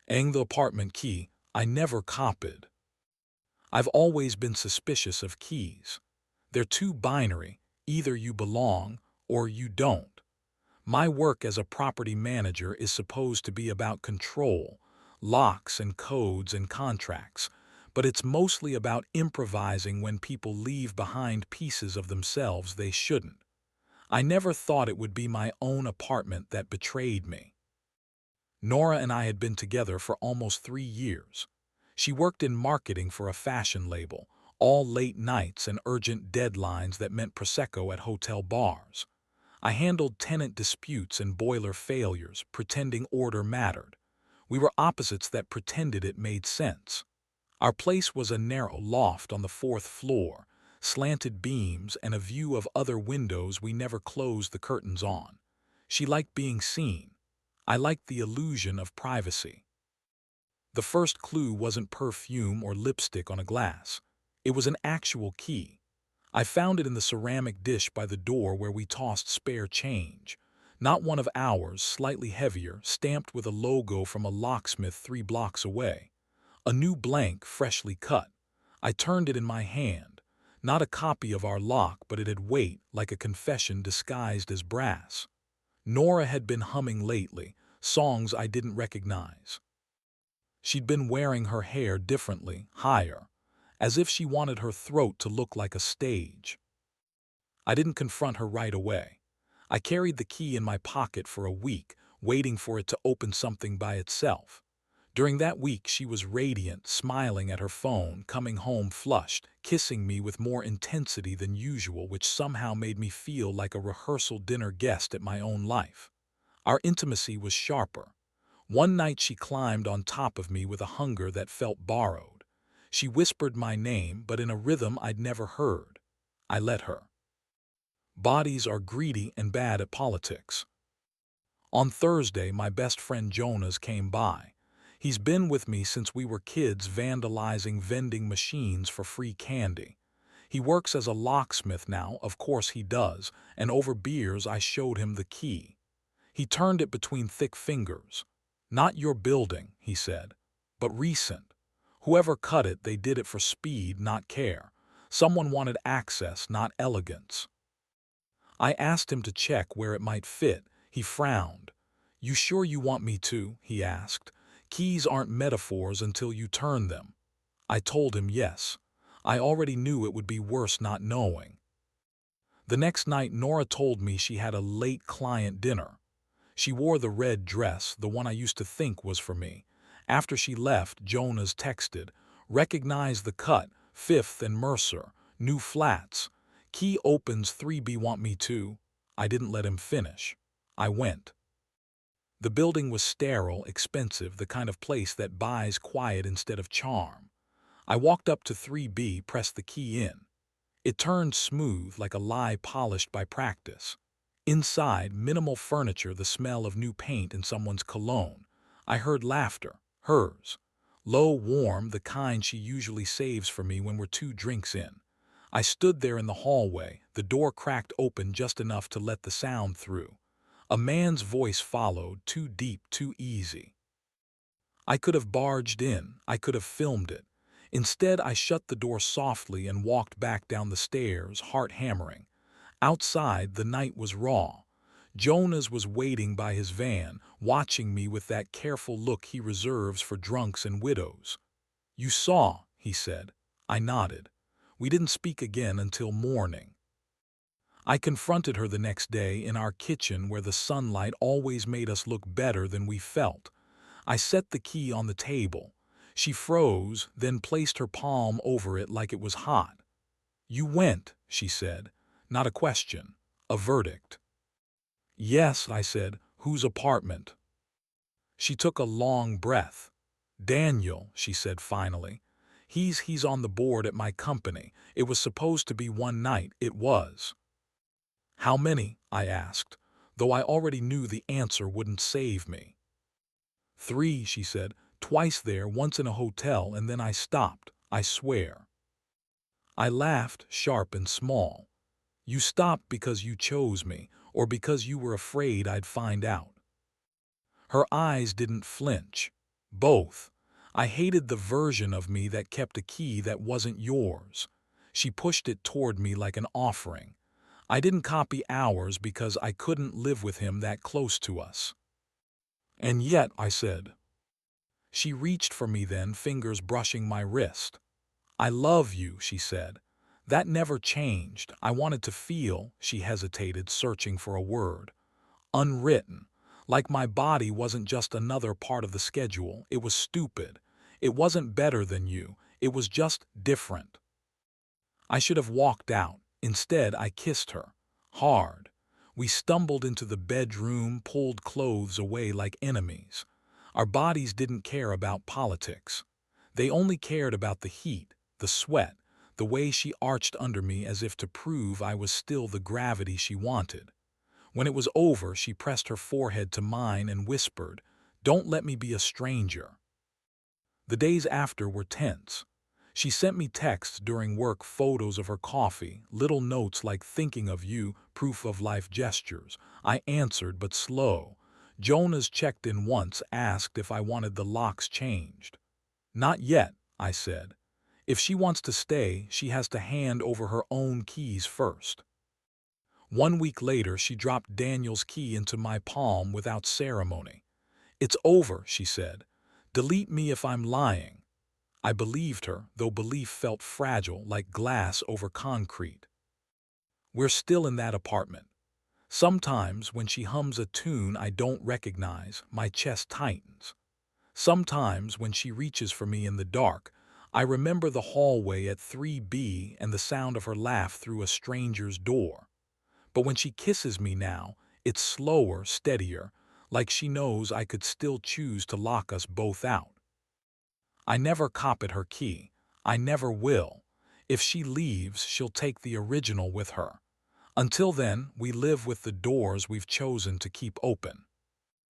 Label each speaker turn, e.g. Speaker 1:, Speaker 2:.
Speaker 1: The apartment key, I never copied. I've always been suspicious of keys. They're too binary, either you belong or you don't. My work as a property manager is supposed to be about control, locks and codes and contracts, but it's mostly about improvising when people leave behind pieces of themselves they shouldn't. I never thought it would be my own apartment that betrayed me. Nora and I had been together for almost 3 years. She worked in marketing for a fashion label, all late nights and urgent deadlines that meant Prosecco at hotel bars. I handled tenant disputes and boiler failures, pretending order mattered. We were opposites that pretended it made sense. Our place was a narrow loft on the fourth floor, slanted beams and a view of other windows we never closed the curtains on. She liked being seen. I liked the illusion of privacy. The first clue wasn't perfume or lipstick on a glass. It was an actual key. I found it in the ceramic dish by the door where we tossed spare change. Not one of ours, slightly heavier, stamped with a logo from a locksmith 3 blocks away. A new blank, freshly cut. I turned it in my hand. Not a copy of our lock, but it had weight, like a confession disguised as brass. Nora had been humming lately, songs I didn't recognize. She'd been wearing her hair differently, higher, as if she wanted her throat to look like a stage. I didn't confront her right away. I carried the key in my pocket for a week, waiting for it to open something by itself. During that week, she was radiant, smiling at her phone, coming home flushed, kissing me with more intensity than usual, which somehow made me feel like a rehearsal dinner guest at my own life. Our intimacy was sharper. One night she climbed on top of me with a hunger that felt borrowed. She whispered my name, but in a rhythm I'd never heard. I let her. Bodies are greedy and bad at politics. On Thursday, my best friend Jonas came by. He's been with me since we were kids, vandalizing vending machines for free candy. He works as a locksmith now, of course he does, and over beers I showed him the key. He turned it between thick fingers. "Not your building," he said, "but recent. Whoever cut it, they did it for speed, not care. Someone wanted access, not elegance." I asked him to check where it might fit. He frowned. "You sure you want me to?" he asked. "Keys aren't metaphors until you turn them." I told him yes. I already knew it would be worse not knowing. The next night, Nora told me she had a late client dinner. She wore the red dress, the one I used to think was for me. After she left, Jonas texted, "Recognize the cut, Fifth and Mercer, new flats. Key opens 3B, want me to?" I didn't let him finish. I went. The building was sterile, expensive, the kind of place that buys quiet instead of charm. I walked up to 3B, pressed the key in. It turned smooth, like a lie polished by practice. Inside, minimal furniture, the smell of new paint and someone's cologne. I heard laughter, hers. Low, warm, the kind she usually saves for me when we're 2 drinks in. I stood there in the hallway, the door cracked open just enough to let the sound through. A man's voice followed, too deep, too easy. I could have barged in, I could have filmed it. Instead, I shut the door softly and walked back down the stairs, heart hammering. Outside, the night was raw. Jonas was waiting by his van, watching me with that careful look he reserves for drunks and widows. "You saw," he said. I nodded. We didn't speak again until morning. I confronted her the next day in our kitchen where the sunlight always made us look better than we felt. I set the key on the table. She froze, then placed her palm over it like it was hot. "You went," she said. Not a question, a verdict. "Yes," I said. "Whose apartment?" She took a long breath. "Daniel," she said finally. He's on the board at my company. It was supposed to be one night. It was." "How many?" I asked, though I already knew the answer wouldn't save me. "3," she said. "Twice there, once in a hotel, and then I stopped, I swear." I laughed, sharp and small. "You stopped because you chose me, or because you were afraid I'd find out?" Her eyes didn't flinch. Both. I hated the version of me that kept a key that wasn't yours. She pushed it toward me like an offering. I didn't copy ours because I couldn't live with him that close to us. And yet, I said. She reached for me then, fingers brushing my wrist. I love you, she said. That never changed. I wanted to feel, she hesitated, searching for a word. Unwritten. Like my body wasn't just another part of the schedule. It was stupid. It wasn't better than you. It was just different. I should have walked out. Instead, I kissed her. Hard. We stumbled into the bedroom, pulled clothes away like enemies. Our bodies didn't care about politics. They only cared about the heat, the sweat, the way she arched under me as if to prove I was still the gravity she wanted. When it was over, she pressed her forehead to mine and whispered, "Don't let me be a stranger." The days after were tense. She sent me texts during work, photos of her coffee, little notes like "thinking of you," proof of life gestures. I answered, but slow. Jonas checked in once, asked if I wanted the locks changed. "Not yet," I said. "If she wants to stay, she has to hand over her own keys first." 1 week later, she dropped Daniel's key into my palm without ceremony. "It's over," she said. "Delete me if I'm lying." I believed her, though belief felt fragile, like glass over concrete. We're still in that apartment. Sometimes, when she hums a tune I don't recognize, my chest tightens. Sometimes, when she reaches for me in the dark, I remember the hallway at 3B and the sound of her laugh through a stranger's door. But when she kisses me now, it's slower, steadier, like she knows I could still choose to lock us both out. I never copied her key. I never will. If she leaves, she'll take the original with her. Until then, we live with the doors we've chosen to keep open.